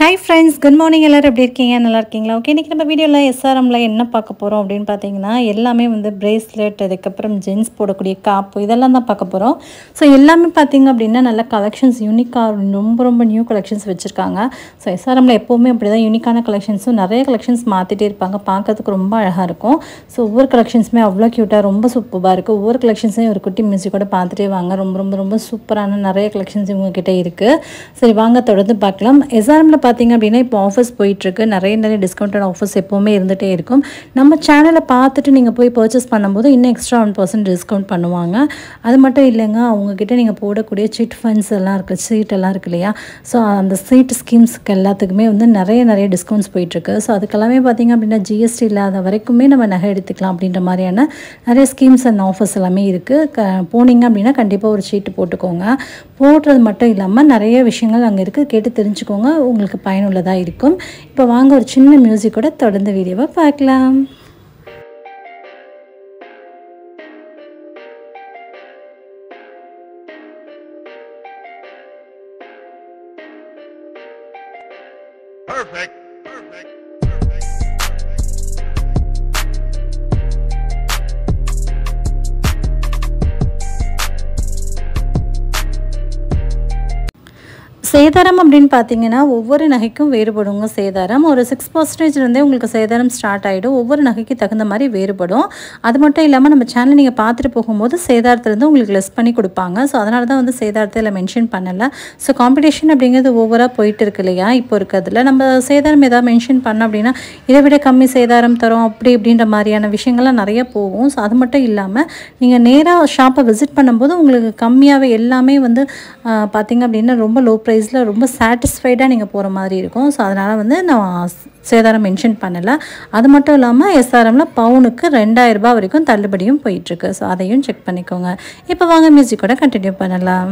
Hi friends, good morning. எல்லாரும் எப்படி இருக்கீங்க? நல்லா இருக்கீங்களா? ஓகே, இன்னைக்கு நம்ம வீடியோல SRMல என்ன பார்க்க போறோம் அப்படின்னு பார்த்தீங்கன்னா, எல்லாமே வந்து பிரேஸ்லெட், அதுக்கப்புறம் ஜென்ஸ் போடக்கூடிய காப்பு இதெல்லாம் தான் பார்க்க போறோம். ஸோ எல்லாமே பார்த்தீங்க அப்படின்னா நல்ல கலெக்ஷன்ஸ் யூனிக்கா ரொம்ப நியூ கலெக்ஷன்ஸ் வச்சிருக்காங்க. ஸோ SRMல எப்பவுமே அப்படிதான் யூனிக்கான கலெக்ஷன்ஸும் நிறைய கலெக்ஷன்ஸ் மாத்திட்டே இருப்பாங்க. பார்க்கிறதுக்கு ரொம்ப அழகா இருக்கும். ஸோ ஒவ்வொரு கலெக்ஷன்ஸுமே அவ்வளோ கியூட்டா ரொம்ப சூப்பரா இருக்கு. ஒவ்வொரு கலெக்ஷன்ஸையும் ஒரு குட்டி மியூசிக்கோட பார்த்துட்டே வாங்க. ரொம்ப சூப்பரான நிறைய கலெக்ஷன்ஸ் இவங்க கிட்ட இருக்கு. சரி வாங்க தொடர்ந்து பார்க்கலாம். SRMல பார்த்தீங்க அப்படின்னா இப்போ ஆஃபர்ஸ் போயிட்டுருக்கு. நிறைய டிஸ்கவுண்டட் ஆஃபர்ஸ் எப்போவுமே இருந்துகிட்டே இருக்கும். நம்ம சேனலை பார்த்துட்டு நீங்கள் போய் பர்ச்சேஸ் பண்ணும்போது இன்னும் எக்ஸ்ட்ரா 1% டிஸ்கவுண்ட் பண்ணுவாங்க. அது மட்டும் இல்லைங்க, அவங்கக்கிட்ட நீங்கள் போடக்கூடிய சிட் ஃபண்ட்ஸ் எல்லாம் இருக்குது, சீட்டெல்லாம் இருக்கு இல்லையா? ஸோ அந்த சீட் ஸ்கீம்ஸ்க்கு எல்லாத்துக்குமே வந்து நிறைய டிஸ்கவுண்ட்ஸ் போயிட்டுருக்கு. ஸோ அதுக்கெல்லாமே பார்த்தீங்க அப்படின்னா ஜிஎஸ்டி இல்லாத வரைக்குமே நம்ம நகை எடுத்துக்கலாம் அப்படின்ற மாதிரியான நிறைய ஸ்கீம்ஸ் அண்ட் ஆஃபர்ஸ் எல்லாமே இருக்குது. போனீங்க அப்படின்னா கண்டிப்பாக ஒரு சீட்டு போட்டுக்கோங்க. போடுறது மட்டும் இல்லாமல் நிறைய விஷயங்கள் அங்கே இருக்குது, கேட்டு தெரிஞ்சுக்கோங்க. உங்களுக்கு பயனுள்ளதாக இருக்கும். இப்போ வாங்க ஒரு சின்ன மியூசிக்கோட தொடர்ந்து வீடியோவை பார்க்கலாம். Perfect. சேதாரம் அப்படின்னு பார்த்தீங்கன்னா ஒவ்வொரு நகைக்கும் வேறுபடுங்க. சேதாரம் ஒரு 6% உங்களுக்கு சேதாரம் ஸ்டார்ட் ஆகிடும். ஒவ்வொரு நகைக்கு தகுந்த மாதிரி வேறுபடும். அது மட்டும் இல்லாமல் நம்ம சேனல் நீங்கள் பார்த்துட்டு போகும்போது சேதாரத்துலேருந்து உங்களுக்கு லெஸ் பண்ணி கொடுப்பாங்க. ஸோ அதனால தான் வந்து சேதாரத்தில் மென்ஷன் பண்ணலை. ஸோ காம்படிஷன் அப்படிங்கிறது ஓவராக போயிட்டு இருக்கு இல்லையா? இப்போ இருக்கிறதுல நம்ம சேதாரம் ஏதாவது மென்ஷன் பண்ணோம் அப்படின்னா இதை விட கம்மி சேதாரம் தரும் அப்படி இப்படின்ற மாதிரியான விஷயங்கள்லாம் நிறைய போகும். ஸோ அது மட்டும் இல்லாமல் நீங்கள் நேராக ஷாப்பை விசிட் பண்ணும்போது உங்களுக்கு கம்மியாகவே எல்லாமே வந்து பார்த்திங்க அப்படின்னா ரொம்ப லோ ப்ரைஸ் ரொம்ப சாட்டிஸ்ஃபைடாக நீங்கள் போகிற மாதிரி இருக்கும். ஸோ அதனால் வந்து நான் சேதாரம் மென்ஷன் பண்ணலை. அது மட்டும் இல்லாமல் SRMல பவுனுக்கு 2000 ரூபாய் வரைக்கும் தள்ளுபடியும் போயிட்டுருக்கு. ஸோ அதையும் செக் பண்ணிக்கோங்க. இப்போ வாங்க மியூசிக்கோட கண்டினியூ பண்ணலாம்.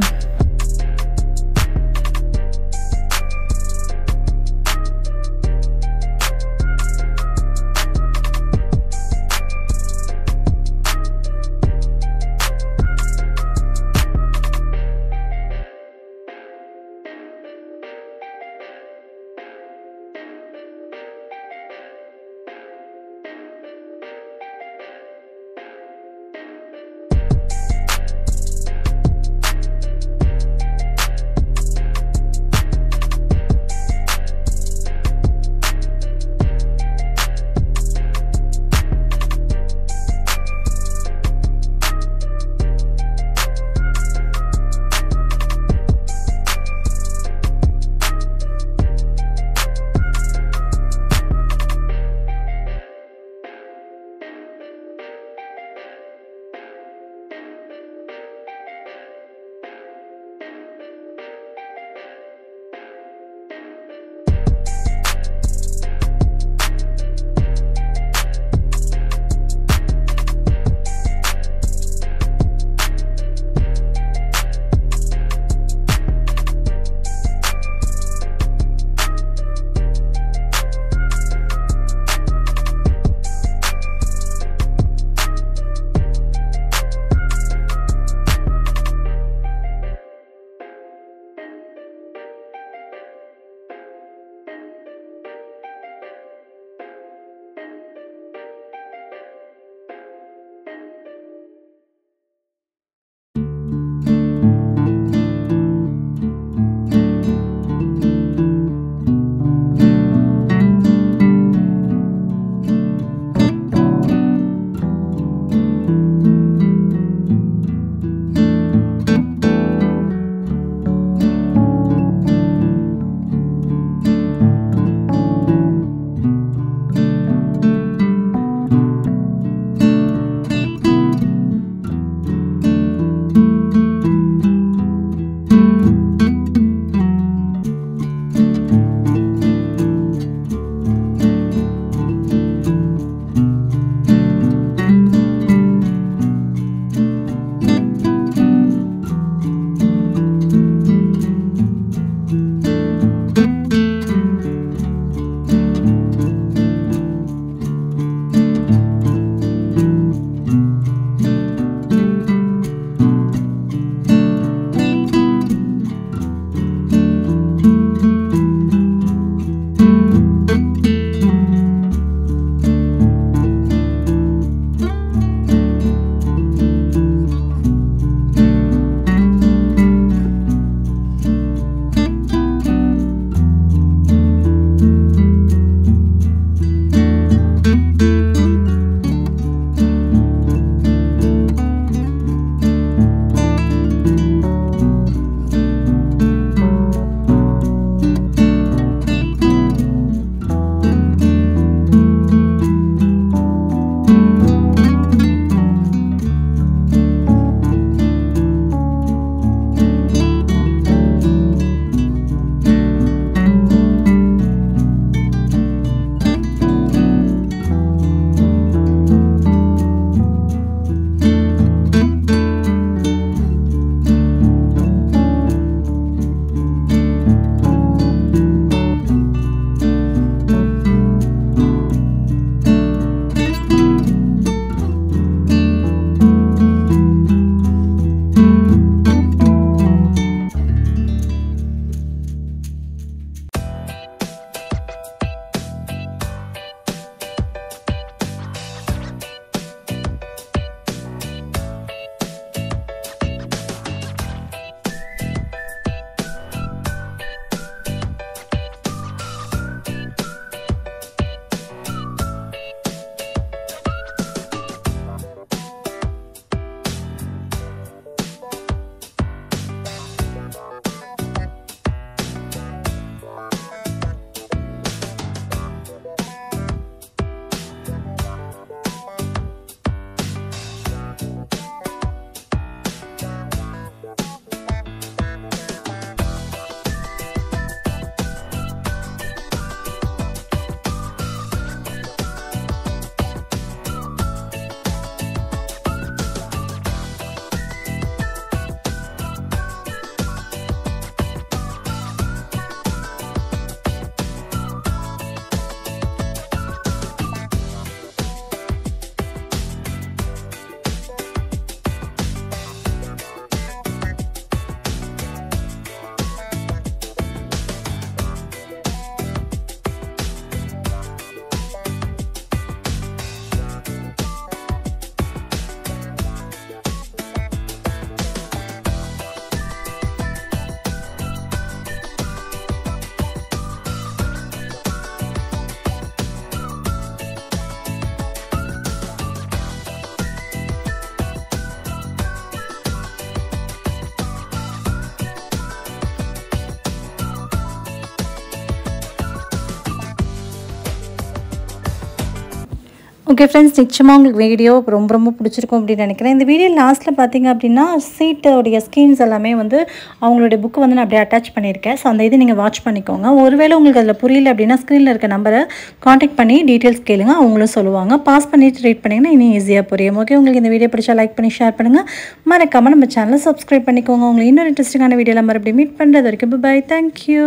ஓகே ஃப்ரெண்ட்ஸ், நிச்சயமாக உங்களுக்கு வீடியோ ரொம்ப ரொம்ப பிடிச்சிருக்கும் அப்படின்னு நினைக்கிறேன். இந்த வீடியோ லாஸ்ட்டில் பார்த்தீங்க அப்படின்னா சீட்டோடைய ஸ்கீன்ஸ் எல்லாமே வந்து அவங்களுடைய புக்கு வந்து நான் அப்படியே அட்டாச் பண்ணியிருக்கேன். ஸோ அந்த இது நீங்கள் வாட்ச் பண்ணிக்கோங்க. ஒருவேளை உங்களுக்கு அதில் புரியல அப்படின்னா ஸ்க்ரீனில் இருக்க நம்பரை காண்டாக்ட் பண்ணி டீட்டெயில்ஸ் கேளுங்க, அவங்களும் சொல்லுவாங்க. பாஸ் பண்ணிட்டு ரீட் பண்ணிங்கன்னா இன்னும் ஈஸியாக புரியும். ஓகே, உங்களுக்கு இந்த வீடியோ பிடிச்சா லைக் பண்ணி ஷேர் பண்ணுங்கள். மறக்காமல் நம்ம சேனலை சப்ஸ்கிரைப் பண்ணிக்கோங்க. உங்களுக்கு இன்னொரு இன்ட்ரெஸ்டிங்கான வீடியோவில் மறுபடியும் மீட் பண்ணுறது வரைக்கும் பை. தேங்க்யூ.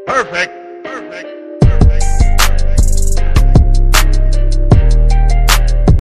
Perfect.